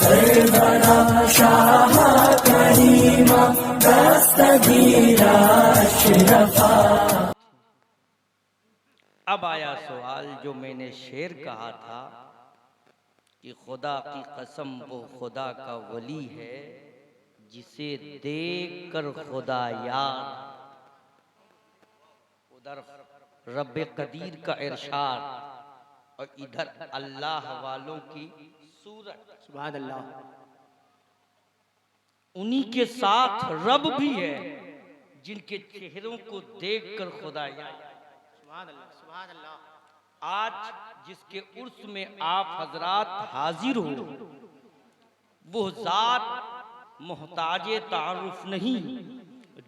सरवरा शाह करीमा दस्तगीरा अशरफा। अब आया सवाल जो मैंने शेर कहा था कि खुदा की कसम वो खुदा का वली है जिसे देख कर खुदा याद। उधर रब्बे कदीर का इरशाद और इधर अल्लाह वालों की सूरत। सुभान अल्लाह। उन्हीं के साथ रब भी है जिनके चेहरों को देखकर खुदा याद। सुभान अल्लाह, सुभान अल्लाह। आज जिसके उर्स में आप हजरात हाजिर हो वो जात मोहताजे तारुफ नहीं।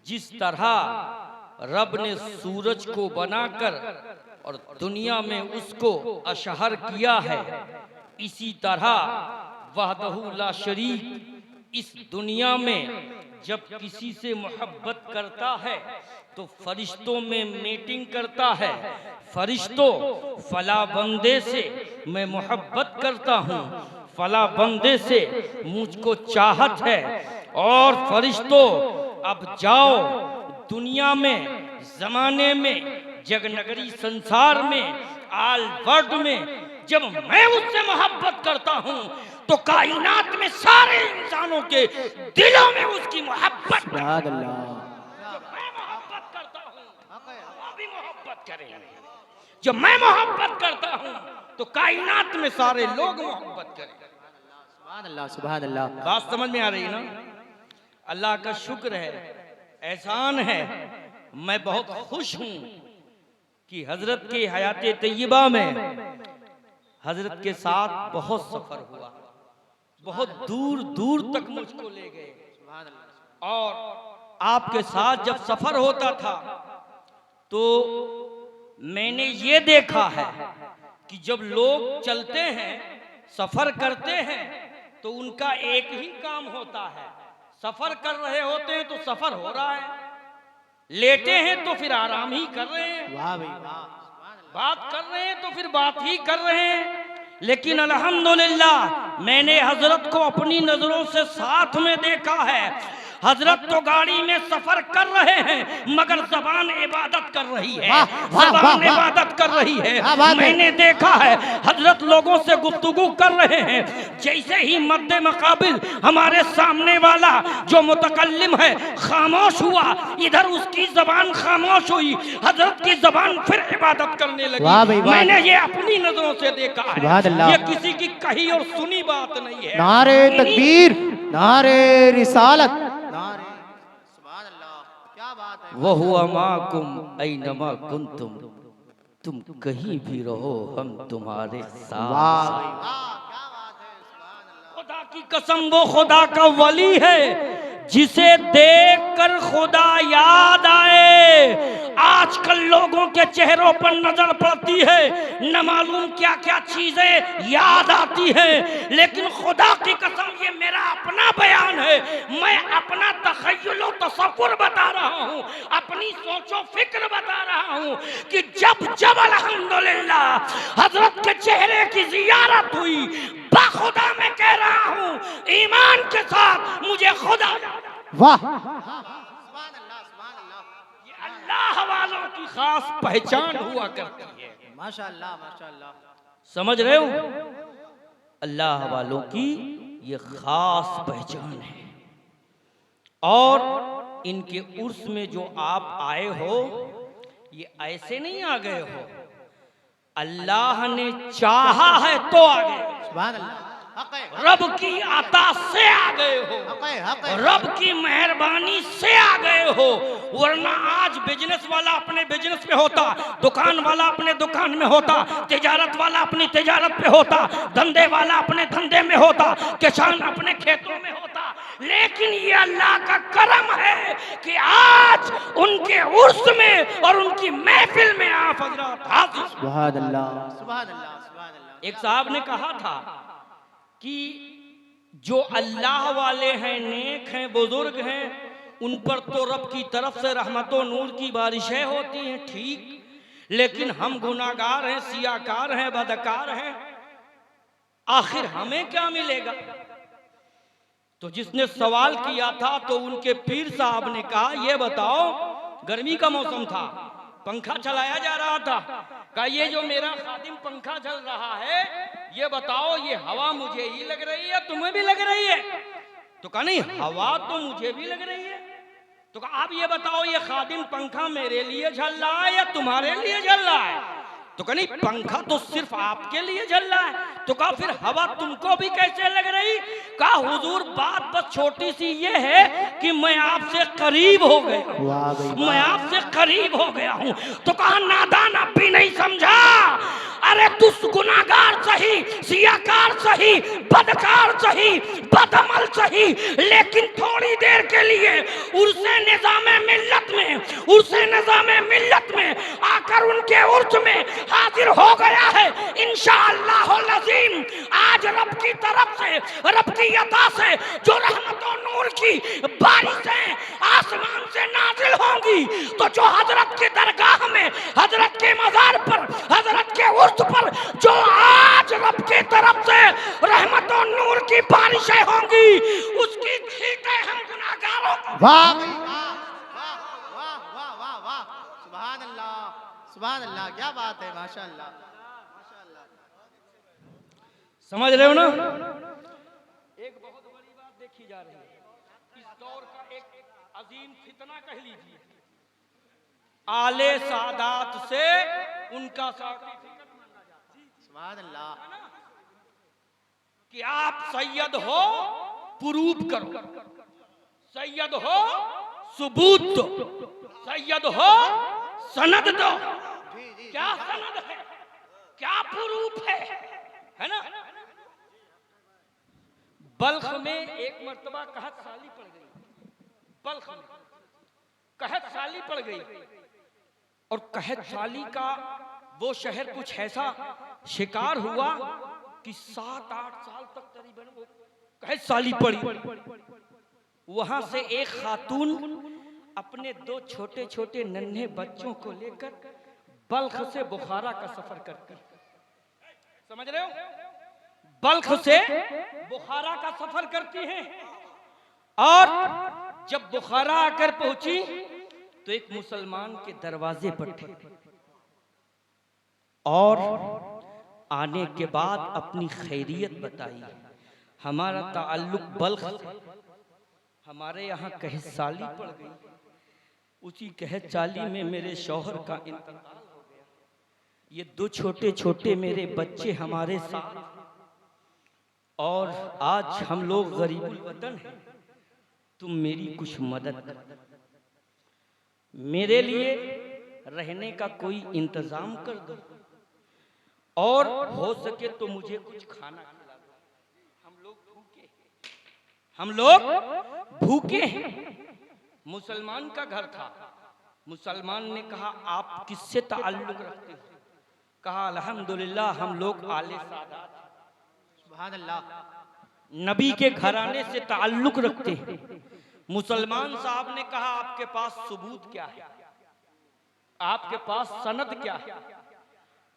जिस तरह रब ने सूरज को बनाकर और दुनिया में उसको अशहर किया है, इसी तरह वहदहू ला शरीक इस दुनिया में जब किसी से मोहब्बत करता है तो फरिश्तों में मीटिंग करता है। फरिश्तों, फला बंदे से मैं मोहब्बत करता हूँ, फला बंदे से मुझको चाहत है। और फरिश्तों अब जाओ दुनिया में, जमाने में, जगनगरी संसार में, आल वर्ल्ड में जब मैं उससे मोहब्बत करता हूँ तो कायनात में सारे इंसानों के दिलों में उसकी मोहब्बत। सुभान अल्लाह। जब मैं मोहब्बत करता हूँ वो भी मोहब्बत करेंगे। जब मैं मोहब्बत करता हूँ तो कायनात में सारे लोग मोहब्बत करेंगे। सुभान अल्लाह, सुभान अल्लाह। बात समझ में आ रही है ना? अल्लाह का शुक्र है, एहसान है। मैं बहुत खुश हूँ कि हजरत के हयात तय्यबा में हजरत के साथ बहुत सफर हुआ, बहुत दूर दूर तक मुझको ले गए। और आपके साथ जब सफर होता था तो मैंने ये देखा है कि जब लोग चलते हैं, सफर करते हैं तो उनका एक ही काम होता है। सफर कर रहे होते हैं तो सफर हो रहा है, लेटे हैं तो फिर आराम ही कर रहे हैं, वाह भाई वाह। बात कर रहे हैं तो फिर बात ही कर रहे हैं। लेकिन अल्हम्दुलिल्लाह मैंने हजरत को अपनी नजरों से साथ में देखा है। हजरत तो गाड़ी में सफर कर रहे हैं मगर जबान इबादत कर रही है, जबान इबादत कर रही है। मैंने देखा है हजरत लोगों से गुफ्तगू कर रहे हैं। जैसे ही मद्दे मकाबिल हमारे सामने वाला जो मुतकल्लिम है खामोश हुआ, इधर उसकी जबान खामोश हुई, हजरत की जबान फिर इबादत करने लगी। मैंने ये अपनी नजरों से देखा है, ये किसी की कही और सुनी बात नहीं है। नारे तकबीर, नारे रिसालत, नारे सुभान अल्लाह। क्या बात है। वहुवा माकुम ऐनमा कुंतुम, तुम कहीं भी रहो हम तुम्हारे साथ। वाह भाई वाह, क्या बात है। सुभान अल्लाह। खुदा की कसम वो खुदा का वली है जिसे देख कर खुदा याद आए। आजकल लोगों के चेहरों पर नजर पड़ती है, न मालूम क्या क्या चीजें याद आती हैं, लेकिन खुदा की कसम ये मेरा अपना बयान है। मैं अपना तखय्युल और तसव्वुर बता रहा हूँ, अपनी सोचो फिक्र बता रहा हूँ कि जब जब अल्हम्दुलिल्लाह हजरत के चेहरे की जियारत हुई, बाखुदा मैं कह रहा हूँ ईमान के साथ मुझे खुदा। वाह। ये अल्लाह वालों की खास पहचान हुआ करती है। माशाअल्लाह, माशाअल्लाह। समझ रहे हो? अल्लाह वालों की ये खास पहचान है। और इनके उर्स में जो आप आए हो, ये ऐसे नहीं आ गए हो, अल्लाह ने चाहा है तो आ गए। सुभान अल्लाह। रब की अता से आ गए हो, रब की मेहरबानी से आ गए हो। वरना आज बिजनेस वाला अपने बिजनेस पे होता, दुकान वाला अपने दुकान में होता, तिजारत वाला अपनी तिजारत पे होता, धंधे वाला अपने धंधे में होता, किसान अपने खेतों में होता। लेकिन ये अल्लाह का करम है कि आज उनके उर्स में और उनकी महफिल में आप हजरत हाजिर। सुभान अल्लाह, सुभान अल्लाह, सुभान अल्लाह। एक साहब ने कहा था कि जो अल्लाह वाले हैं, नेक हैं, बुजुर्ग हैं, उन पर तो रब की तरफ से रहमत और नूर की बारिशें होती हैं, ठीक, लेकिन हम गुनाहगार हैं, सियाकार हैं, बदकार हैं, आखिर हमें क्या मिलेगा? तो जिसने सवाल किया था तो उनके पीर साहब ने कहा, ये बताओ, गर्मी का मौसम था, पंखा चलाया जा रहा था, कहा ये जो मेरा खादिम पंखा चल रहा है, ये बताओ ये हवा मुझे ही लग रही है, तुम्हें भी लग रही है? तो कहा नहीं, हवा तो मुझे भी लग रही है। तो कहा आप ये बताओ, ये खादिम पंखा मेरे लिए चल रहा है या तुम्हारे लिए चल रहा है? तो कहा नहीं, पंखा तो सिर्फ आपके लिए चल रहा है। तो कहा फिर हवा तुमको भी कैसे लग रही? कहा हुजूर बात बस छोटी सी ये है कि मैं आपसे करीब हो गया, मैं आपसे करीब हो गया हूं। तो कहा नादान अब भी नहीं समझा, अरे तू गुनाहगार सही, सियाकार सही, बदकार सही, बदअमल सही, लेकिन थोड़ी देर के लिए उर्से निज़ामे मिल्लत में, उर्से निज़ामे मिल्लत में आकर उनके उर्स में हाजिर हो गया है। इंशाअल्लाह लज़ीम आज रब की तरफ से, रब की अता से जो रहमत और नूर की बारिशें आसमान से नाजिल होंगी, तो जो हजरत की दरगाह में, हजरत के मज़ार पर, हजरत के उर्स पर जो आज रब की तरफ से रहमत और नूर की बारिशें होंगी, उसकी छींटे हम गुनाहगारों को। वाह वाह वाह वाह वाह वाह, सुभान अल्लाह, सुभान अल्लाह, क्या बात है, माशाअल्लाह माशाअल्लाह। समझ रहे हो ना? एक बहुत बड़ी बात देखी जा रही है, इस दौर का एक अजीम फितना कह लीजिए, आले सादात से उनका सुभान अल्लाह, कि आप सैयद हो प्रूफ करो, सैयद हो सबूत दो, सैयद हो सनद दो। क्या सनद है, क्या प्रूफ है ना? बल्ख में एक मर्तबा कहत साली पड़ गई, बल्ख में कहत साली पड़ गई, और कहत साली का वो शहर कुछ ऐसा शिकार हुआ कि 7-8 साल तक करीबन वो कहत साली पड़ी। वहां से एक खातून अपने 2 छोटे छोटे नन्हे बच्चों को लेकर बल्ख से बुखारा का सफर करती, समझ रहे हो? बल्ख से बुखारा का सफर करती हैं, और जब बुखारा आकर पहुंची तो एक मुसलमान के दरवाजे पर थी, और आने के बाद अपनी खैरियत बताई। हमारा ताल्लुक बल्ख से, हमारे यहाँ कहत साली पड़ गई, उसी कहत साली में मेरे शौहर का इंतकाल हो गया, ये 2 छोटे छोटे मेरे बच्चे हमारे साथ, और आज हम लोग गरीबुल वतन हैं, तुम मेरी कुछ मदद कर, मेरे लिए रहने का कोई इंतजाम कर दो, और हो सके तो मुझे कुछ खाना खिला दो, हम लोग भूखे हैं। मुसलमान का घर था, मुसलमान ने कहा आप किससे ताल्लुक रखते हो? कहा अल्हम्दुलिल्लाह हम लोग आले सादात, सुभान अल्लाह, नबी के घराने से ताल्लुक रखते हैं। मुसलमान साहब ने कहा आपके पास सबूत क्या है, आपके पास सनद क्या है,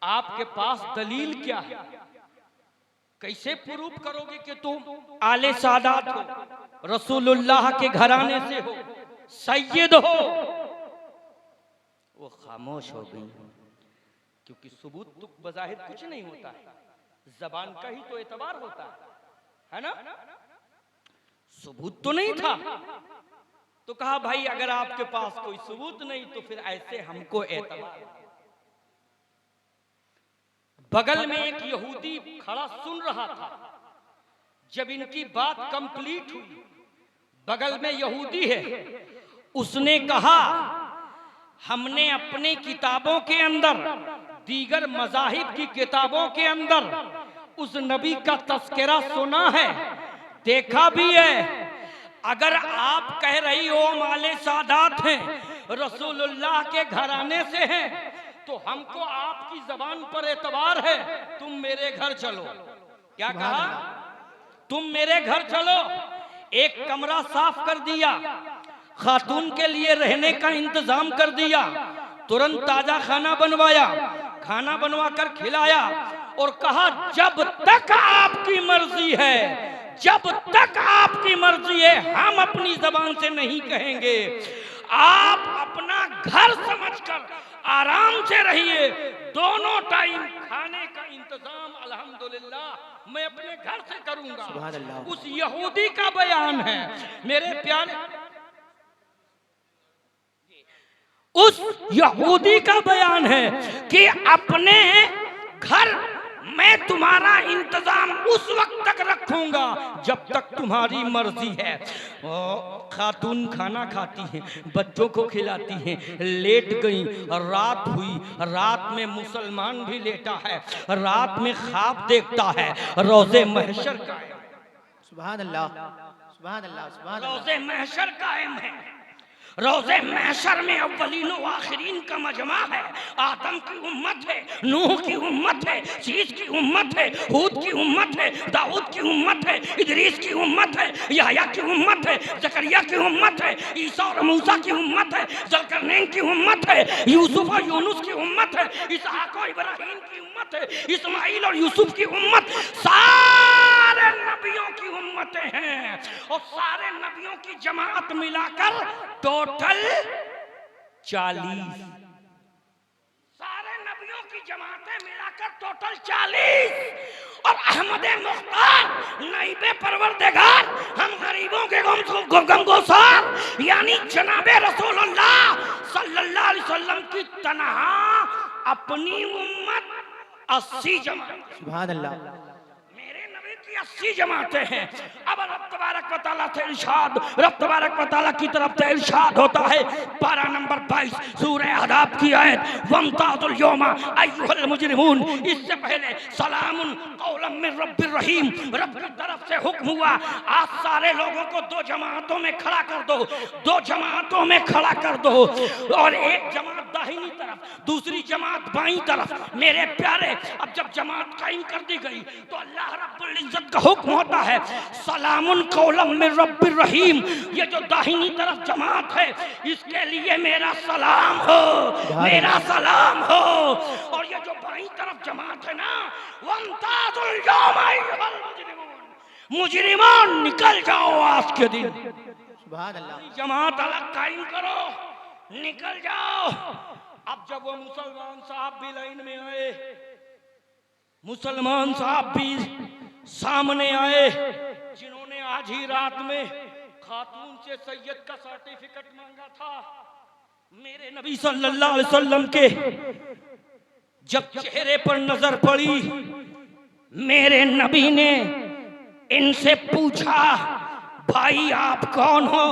आपके पास दलील क्या है, कैसे प्रूफ करोगे कि तुम आले सादात हो, रसूलुल्लाह के घराने से हो, सैयद हो? वो खामोश हो गई, क्योंकि सबूत तो बज़ाहिर कुछ नहीं होता है, जबान का ही तो एतबार होता है ना? सबूत तो नहीं था। तो कहा भाई अगर आपके पास कोई सबूत नहीं तो फिर ऐसे हमको एतबार। बगल में एक यहूदी खड़ा सुन रहा था। जब इनकी बात कंप्लीट हुई, बगल में यहूदी है, उसने कहा हमने अपने किताबों के अंदर, दीगर मज़ाहिब की किताबों के अंदर उस नबी का तस्करा सुना है, देखा भी है। अगर आप कह रही हो माले सादात हैं, रसूलुल्लाह के घराने से हैं, तो हमको आपकी जबान पर एतबार है, तुम मेरे घर चलो। क्या कहा? तुम मेरे घर चलो। एक कमरा साफ कर दिया, खातून के लिए रहने का इंतजाम कर दिया, तुरंत ताजा खाना बनवाया, खाना बनवा कर खिलाया और कहा जब तक आपकी मर्जी है जब तक आपकी मर्जी है हम अपनी जबान से नहीं कहेंगे। आप अपना घर समझकर आराम से रहिए। दोनों टाइम खाने का इंतजाम अल्हम्दुलिल्लाह मैं अपने घर से करूंगा। सुभान अल्लाह। उस यहूदी का बयान है मेरे प्यारे, उस यहूदी का बयान है कि अपने घर मैं तुम्हारा इंतजाम उस वक्त तक रखूंगा जब तक तुम्हारी मर्जी है। खातून खाना खाती हैं, बच्चों को खिलाती हैं, लेट गई, रात हुई, रात में मुसलमान भी लेटा है, रात में ख्वाब देखता है, रोज़े महशर कायम, सुभान अल्लाह, सुभान अल्लाह, सुभान अल्लाह। रोज़े महशर कायम है। रोज़े महशर में अव्वलीन व आखिरीन का मजमा है। आदम की उम्मत है, नूह की उम्मत है, शीश की उम्मत है, हूद की उम्मत है, दाऊद की उम्मत है, इदरीस की उम्मत है, याह्या की उम्मत है, जकरिया की उम्मत है, ईसा और मूसा की उम्मत है, ज़ुल्करनैन की उम्मत है, यूसुफ और यूनुस की उम्मत है, इसहाक और इब्राहीम की उम्मत है, इस्माइल और यूसुफ की उम्मत, सारे नबियों की उम्मतें हैं। और सारे नबियों की जमात मिलाकर टोटल 40, सारे नबियों की जमातें मिलाकर टोटल 40। और अहमद मुख्तार नाइबे परवरदिगार, हम गरीबों के गमगोसार यानी जनाबे रसूलुल्लाह सल्लल्लाहु अलैहि वसल्लम की तनहा अपनी उम्मत 80 जमात, सुभान अल्लाह। 80 जमातें हैं। अब रब तबारक व तआला से इरशाद, रब तबारक व तआला की तरफ से इरशाद होता है, पारा नंबर 22 सूरह अहज़ाब की आयत, वमताजुल यौमा अय्युहल मुजरिमून। इससे पहले सलामुन कौलन मिन रब्बिर रहीम, रब की तरफ से हुक्म हुआ आज सारे लोगों को 2 जमातों में खड़ा कर दो, 2 जमातों में खड़ा कर दो, और एक जमात दाहिनी तरफ, दूसरी जमात बाईं तरफ। मेरे प्यारे, अब जब जमात कायम कर दी गई तो अल्लाह रब्बुल इज्जत का हुक्म होता है, सलामुन कौलम मिन रब्बिर रहीम। ये जो दाहिनी तरफ जमात है इसके लिए मेरा सलाम हो, मेरा सलाम हो। और ये जो बाईं तरफ जमात है ना, वमताजुल यौमा अय्युहल मुजरिमून, मुजरिमान निकल जाओ आज के दिन। सुभान अल्लाह। जमात अलग कायम करो, निकल जाओ। अब जब वो मुसलमान साहब भी लाइन में आए, मुसलमान साहब भी सामने आए, जिन्होंने आज ही रात में खातून से सैयद का सर्टिफिकेट मांगा था, मेरे नबी सल्लल्लाहु अलैहि वसल्लम के जब चेहरे पर नजर पड़ी, मेरे नबी ने इनसे पूछा, भाई आप कौन हो?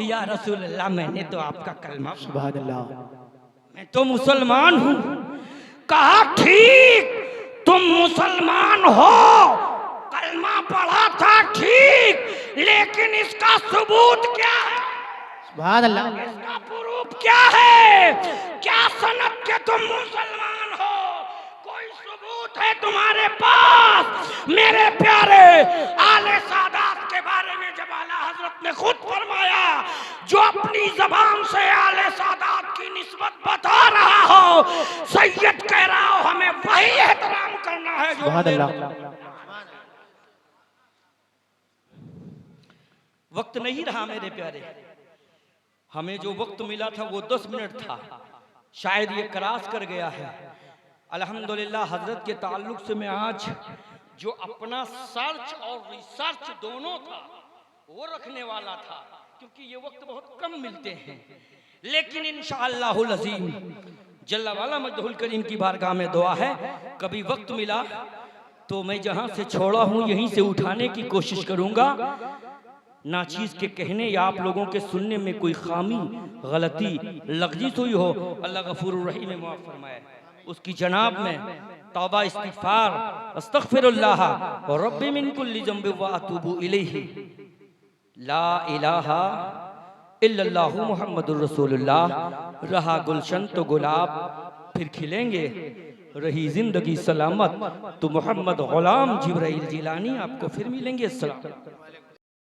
या रसूल अल्लाह, मैंने तो आपका कलमा, सुभान अल्लाह, मैं तो मुसलमान हूं। कहा ठीक, तुम मुसलमान हो, कलमा पढ़ा था ठीक, लेकिन इसका सबूत क्या है? सुभान अल्लाह। इसका प्रूफ क्या है? क्या सनद के तुम मुसलमान हो? कोई सबूत है तुम्हारे पास? मेरे प्यारे, आले सादात के बारे में जब आला हजरत ने खुद फरमाया, जो अपनी जबान से आले सादात की निस्बत बता रहा हो, सैयद कह रहा हो, हमें वही एहतराम करना है जो सुभान अल्लाह। वक्त नहीं रहा मेरे प्यारे, हमें जो वक्त मिला था वो 10 मिनट था, शायद ये क्रॉस कर गया है। अल्हम्दुलिल्लाह हजरत के ताल्लुक से मैं आज जो अपना सर्च और रिसर्च दोनों था वो रखने वाला था, क्योंकि ये वक्त बहुत कम मिलते हैं। लेकिन इंशाअल्लाहुल अज़ीम जल्ला वाला मजदहुल करीम की बारगाह में दुआ है, कभी वक्त मिला तो मैं जहां से छोड़ा हूं यहीं से उठाने की कोशिश करूंगा। नाचीज के कहने या आप लोगों के सुनने में कोई खामी, गलती, लग़ज़ी हुई हो, अल्लाह गफूरुर रहीम में माफ़ फरमाए। उसकी जनाब में तौबा इस्तिग़फ़ार, अस्तग़फ़िरुल्लाह व रब्बी मिन कुल्लि ज़ंबि व अतूबु इलैहि, ला इलाहा इल्लल्लाहु मुहम्मदुर रसूलुल्लाह। रहा गुलशन तो गुलाब फिर खिलेंगे, रही जिंदगी सलामत तो मोहम्मद गुलाम जिब्राइल जिलानी आपको फिर मिलेंगे। अस्सलाम।